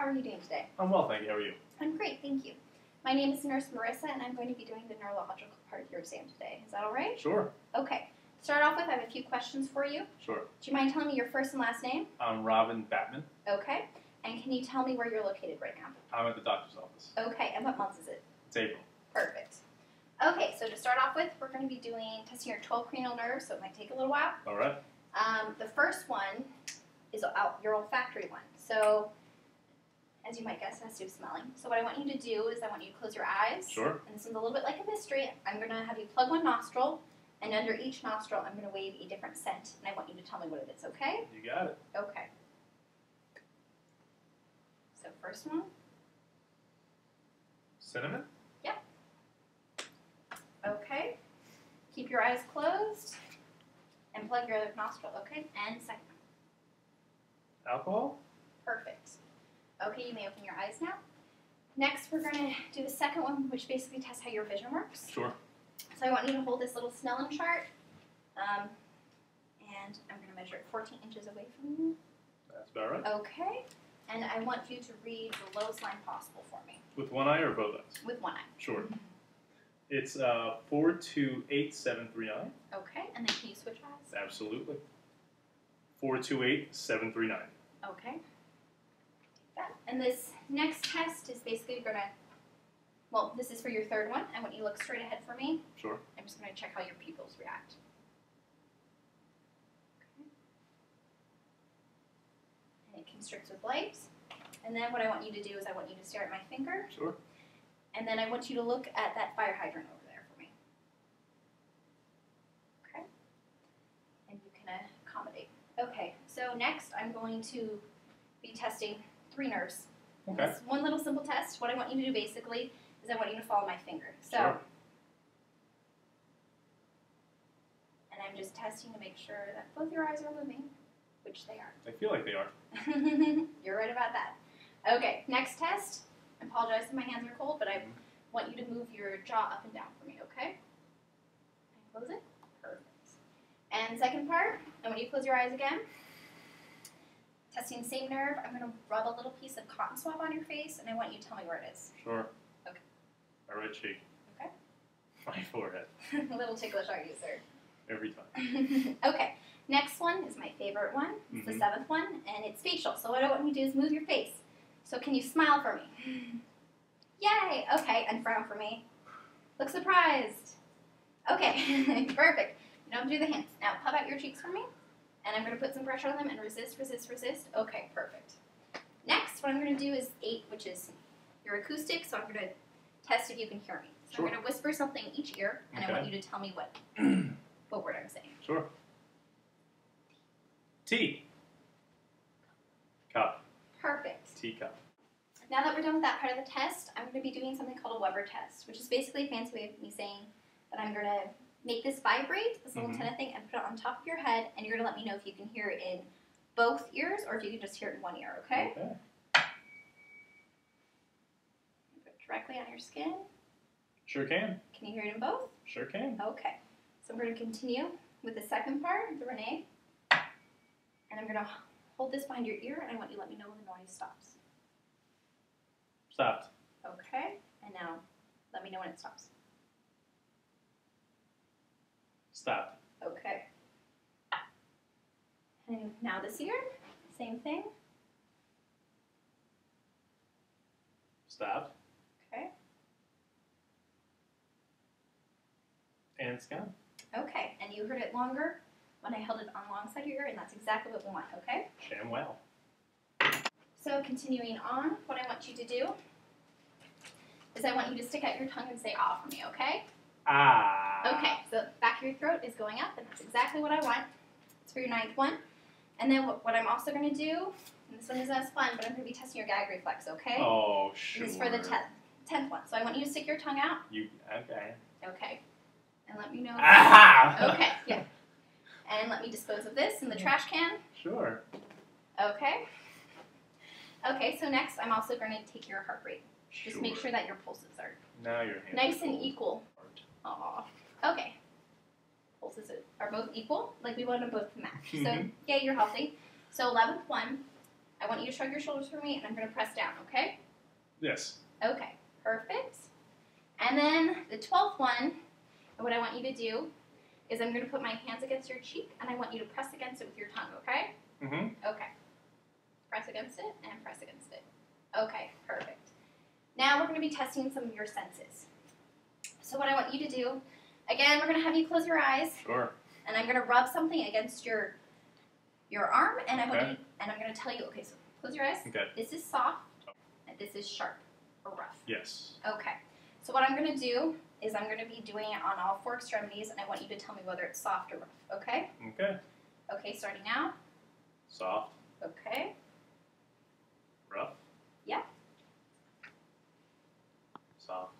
are you doing today? I'm well, thank you. How are you? I'm great, thank you. My name is Nurse Marissa, and I'm going to be doing the neurological part of your exam today. Is that all right? Sure. Okay. To start off with, I have a few questions for you. Sure. Do you mind telling me your first and last name? I'm Robin Batman. Okay. And can you tell me where you're located right now? I'm at the doctor's office. Okay. And what month is it? It's April. Perfect. Okay, so to start off with, we're going to be testing your 12 cranial nerves, so it might take a little while. All right. The first one is your olfactory one. So, as you might guess, it has to do with smelling. So what I want you to do is I want you to close your eyes. Sure. And this one's a little bit like a mystery. I'm going to have you plug one nostril, and under each nostril I'm going to wave a different scent, and I want you to tell me what it is, okay? You got it. Okay. So first one. Cinnamon? Yep. Okay. Keep your eyes closed, and plug your other nostril, okay? And second one. Alcohol? Perfect. Okay, you may open your eyes now. Next, we're going to do the second one, which basically tests how your vision works. Sure. So I want you to hold this little Snellen chart, and I'm going to measure it 14 inches away from you. That's about right. Okay. And I want you to read the lowest line possible for me. With one eye or both eyes? With one eye. Sure. It's 428739. Okay, and then can you switch eyes? Absolutely. 428739. Okay. That. And this next test is basically going to, well, this is for your third one. I want you to look straight ahead for me. Sure. I'm just going to check how your pupils react. Okay. And it constricts with light. And then what I want you to do is I want you to stare at my finger. Sure. And then I want you to look at that fire hydrant over there for me. Okay. And you can accommodate. Okay, so next I'm going to be testing 3 nerves. Okay. It's one little simple test. What I want you to do basically is I want you to follow my finger. So, Sure. and I'm just testing to make sure that both your eyes are moving, which they are. I feel like they are. You're right about that. Okay, next test. I apologize if my hands are cold, but I want you to move your jaw up and down for me, okay? And close it. Perfect. And second part, I want you to close your eyes again. Testing the same nerve, I'm going to rub a little piece of cotton swab on your face, and I want you to tell me where it is. Sure. Okay. My right cheek. Okay. My forehead. A little ticklish, are you, sir? Every time. Okay. Next one is my favorite one. It's the 7th one, and it's facial. So what I want you to do is move your face. So can you smile for me? Yay! Okay, and frown for me. Look surprised. Okay, perfect. You don't have to do the hands. Now puff out your cheeks for me. And I'm going to put some pressure on them and resist, resist, resist. Okay, perfect. Next, what I'm going to do is 8, which is your acoustic. So I'm going to test if you can hear me. So Sure. I'm going to whisper something in each ear, and Okay. I want you to tell me what word I'm saying. Sure. Tea. Cup. Perfect. Teacup. Now that we're done with that part of the test, I'm going to be doing something called a Weber test, which is basically a fancy way of me saying that I'm going to make this vibrate, this little antenna thing, and put it on top of your head, and you're going to let me know if you can hear it in both ears or if you can just hear it in one ear, okay? Okay. Put it directly on your skin. Sure can. Can you hear it in both? Sure can. Okay. So I'm going to continue with the second part, the Renee. And I'm going to hold this behind your ear, and I want you to let me know when the noise stops. Stopped. Okay. And now let me know when it stops. Stopped. Okay. And now this ear, same thing. Stopped. Okay. And it's gone. Okay. And you heard it longer when I held it on the long side of your ear, and that's exactly what we want, okay? Sham well. So continuing on, what I want you to do is I want you to stick out your tongue and say ah for me, okay? Ah. Okay, so back of your throat is going up, and that's exactly what I want. It's for your 9th one. And then what I'm also going to do, and this one isn't as fun, but I'm going to be testing your gag reflex, okay? Oh, sure. This is for the 10th one. So I want you to stick your tongue out. Okay. Okay. And let me know. Ah! Okay, yeah. And let me dispose of this in the trash can. Sure. Okay. Okay, so next I'm also going to take your heart rate. Just make sure that your pulses are Now your hands nice and equal. Aw. Okay. Pulses are both equal. Like we want them both to match. So, yay, you're healthy. So 11th one, I want you to shrug your shoulders for me, and I'm going to press down, okay? Yes. Okay, perfect. And then the 12th one, what I want you to do is I'm going to put my hands against your cheek, and I want you to press against it with your tongue, okay? Okay. Press against it, and press against it. Okay, perfect. Now we're going to be testing some of your senses. So what I want you to do, again, we're going to have you close your eyes. Sure. And I'm going to rub something against your arm, and I'm going to tell you, okay, so close your eyes. Okay. This is soft, and this is sharp or rough. Yes. Okay. So what I'm going to do is I'm going to be doing it on all 4 extremities, and I want you to tell me whether it's soft or rough, okay? Okay. Okay, starting now. Soft. Okay. Rough. Yeah. Soft.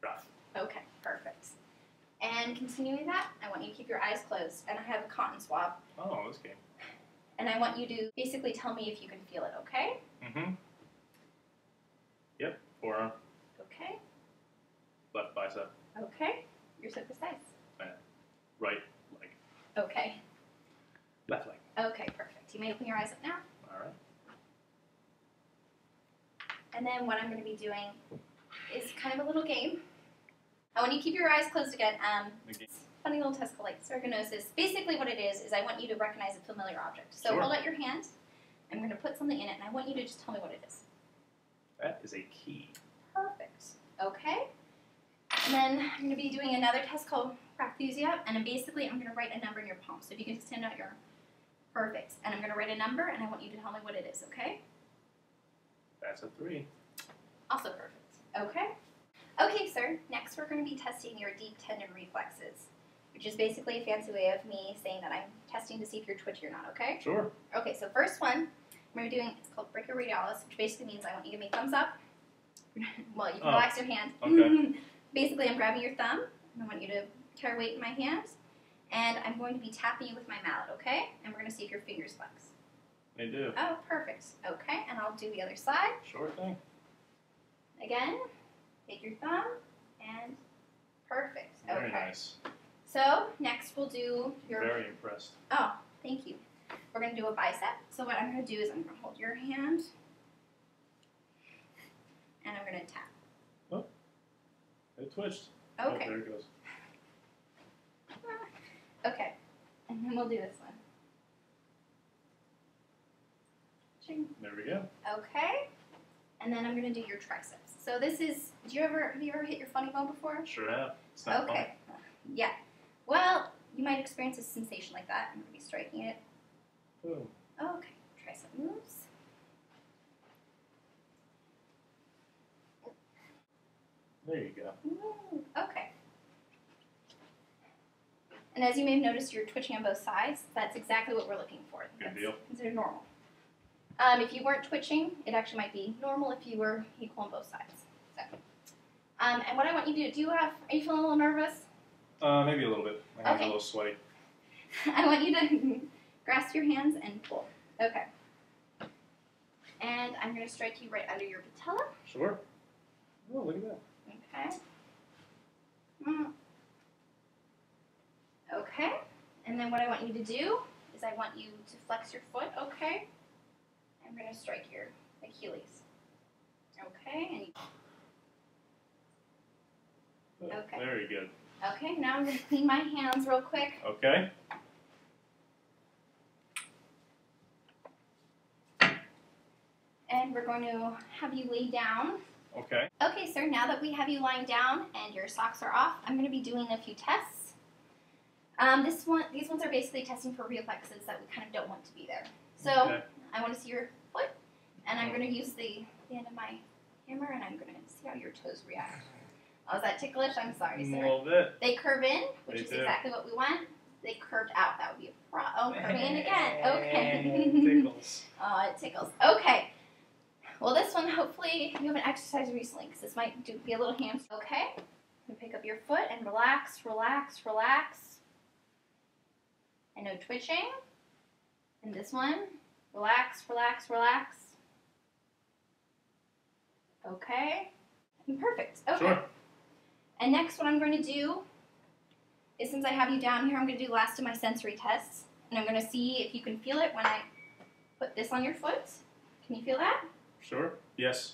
Rough. Okay, perfect. And continuing that, I want you to keep your eyes closed, and I have a cotton swab, Oh, this game. and I want you to basically tell me if you can feel it, okay? Yep. Forearm. Okay. Left bicep. Okay. You're so precise. Right leg. Okay. Left leg. Okay, perfect. You may open your eyes up now. All right. And then what I'm going to be doing is kind of a little game. I want you to keep your eyes closed again. Funny little test called like sarganosis. Basically what it is I want you to recognize a familiar object. So Sure. hold out your hand. I'm going to put something in it, and I want you to just tell me what it is. That is a key. Perfect. Okay. And then I'm going to be doing another test called Raphusia, and basically I'm going to write a number in your palm. So if you can just stand out your... Perfect. And I'm going to write a number, and I want you to tell me what it is, okay? That's a 3. Also perfect. Okay. Okay, sir. Next we're going to be testing your deep tendon reflexes, which is basically a fancy way of me saying that I'm testing to see if you're twitchy or not, okay? Sure. Okay, so first one, we're doing, it's called brachioradialis, which basically means I want you to give me a thumbs up. Well, you can relax your hand. Okay. Basically, I'm grabbing your thumb, and I want you to carry weight in my hands, and I'm going to be tapping you with my mallet, okay? And we're going to see if your fingers flex. They do. Oh, perfect. Okay, and I'll do the other side. Sure thing. Again, take your thumb, and perfect. Very okay. nice. So, next we'll do your... Very impressed. Oh, thank you. We're going to do a bicep. So what I'm going to do is I'm going to hold your hand, and I'm going to tap. Oh, it twitched. Okay. Oh, there it goes. Okay, and then we'll do this one. Ching. There we go. Okay, and then I'm going to do your triceps. So this is, have you ever hit your funny bone before? Sure have. It's not Okay, yeah. Well, you might experience a sensation like that. I'm going to be striking it. Boom. Okay, tricep moves. There you go. Ooh, okay. And as you may have noticed, you're twitching on both sides. That's exactly what we're looking for. Good deal. They're normal. If you weren't twitching, it actually might be normal if you were equal on both sides. So, and what I want you to do, are you feeling a little nervous? Maybe a little bit. My hands are a little sweaty. I want you to grasp your hands and pull. Okay. And I'm going to strike you right under your patella. Sure. Oh, look at that. Okay. Okay. And then what I want you to do is I want you to flex your foot, okay? I'm going to strike your Achilles. Okay. And Oh, okay. Very good. okay, now I'm going to clean my hands real quick. Okay. And we're going to have you lay down. Okay. Okay, sir, now that we have you lying down and your socks are off, I'm going to be doing a few tests. These ones are basically testing for reflexes that we kind of don't want to be there. So Okay. I want to see your foot, and I'm going to use the end of my hammer, and I'm going to see how your toes react. Oh, is that ticklish? I'm sorry, A sir. little bit. They curve in, which They is do. exactly what we want. They curved out. That would be a oh, curving in again. Okay. Tickles. Oh, it tickles. Okay. Well, this one, hopefully, you haven't exercised recently, because this might be a little hamster. Okay. You pick up your foot and relax, relax, relax. And no twitching. And this one, relax, relax, relax. Okay. And perfect. Okay. Sure. And next, what I'm going to do is, since I have you down here, I'm going to do the last of my sensory tests. And I'm going to see if you can feel it when I put this on your foot. Can you feel that? Sure. Yes.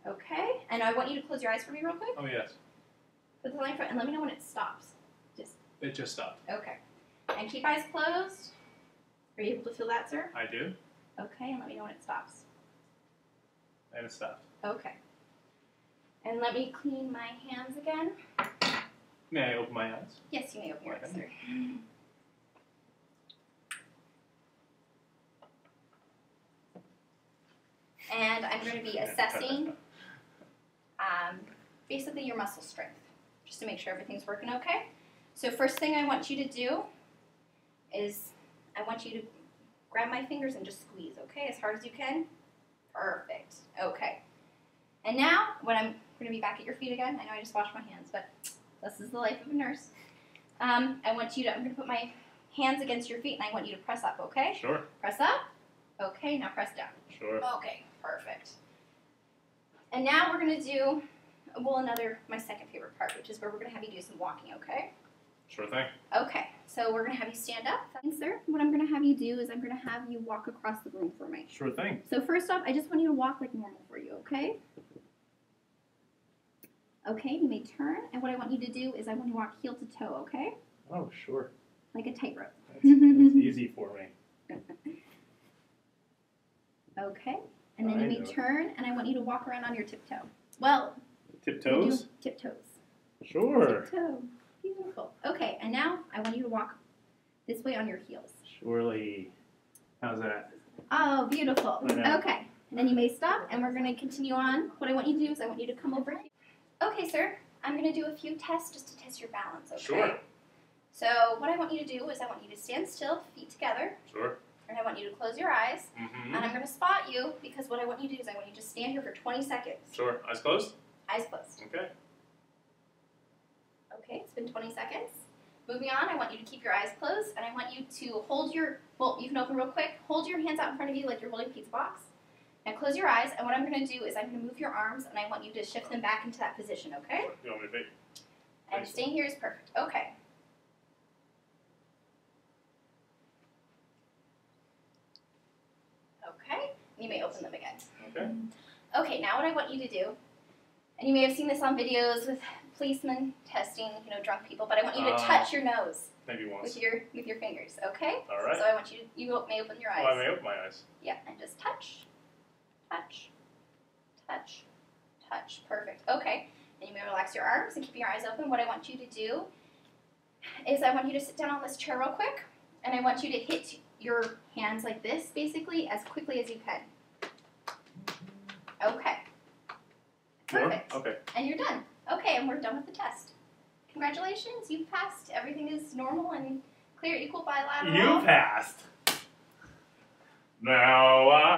Okay. And I want you to close your eyes for me real quick. Oh, yes. Put the line front and let me know when it stops. It just stopped. Okay. And keep eyes closed. Are you able to feel that, sir? I do. Okay, and let me know when it stops. And it stopped. Okay. And let me clean my hands again. May I open my eyes? Yes, you may open your eyes, sir. And I'm going to be assessing basically your muscle strength, just to make sure everything's working okay. So first thing I want you to do is I want you to grab my fingers and just squeeze, okay, as hard as you can. Perfect. Okay. And now, when I'm going to be back at your feet again, I know I just washed my hands, but this is the life of a nurse. I'm going to put my hands against your feet, and I want you to press up, okay? Sure. Press up. Okay, now press down. Sure. Okay, perfect. And now we're going to do, my second favorite part, which is where we're going to have you do some walking, okay? Sure thing. Okay, so we're going to have you stand up. And sir, what I'm going to have you do is I'm going to have you walk across the room for me. Sure thing. So first off, I just want you to walk like normal for you, okay? Okay, you may turn, and what I want you to do is I want you to walk heel to toe, okay? Oh, sure. Like a tightrope. That's easy for me. Okay, and then you may turn, and I want you to walk around on your tiptoe. Well, tiptoes? Tiptoes. Sure. Tiptoe. Beautiful. Okay, and now I want you to walk this way on your heels. Surely. How's that? Oh, beautiful. I know. Okay, and then you may stop, and we're going to continue on. What I want you to do is I want you to come over here. Okay, sir, I'm going to do a few tests just to test your balance, okay? Sure. So what I want you to do is I want you to stand still, feet together, Sure. and I want you to close your eyes, Mm-hmm. and I'm going to spot you because what I want you to do is I want you to stand here for 20 seconds. Sure. Eyes closed? Eyes closed. Okay. Okay, it's been 20 seconds. Moving on, I want you to keep your eyes closed, and I want you to hold your, you can open real quick, hold your hands out in front of you like you're holding a pizza box. Now close your eyes, and what I'm going to do is I'm going to move your arms, and I want you to shift them back into that position, okay? You want me to be? And staying here is perfect. Okay. Okay, you may open them again. Okay. Okay, now what I want you to do, and you may have seen this on videos with policemen testing, drunk people, but I want you to touch your nose Maybe once. with your fingers, okay? All right. So I want you may open your eyes. Oh, I may open my eyes. Yeah, and just touch, touch, touch, touch. Perfect. Okay, and you may relax your arms and keep your eyes open. What I want you to do is I want you to sit down on this chair real quick, and I want you to hit your hands like this, basically, as quickly as you can. Okay. Perfect. More? Okay. And you're done. Okay, and we're done with the test. Congratulations, you've passed. Everything is normal and clear, equal bilateral. You passed. Now,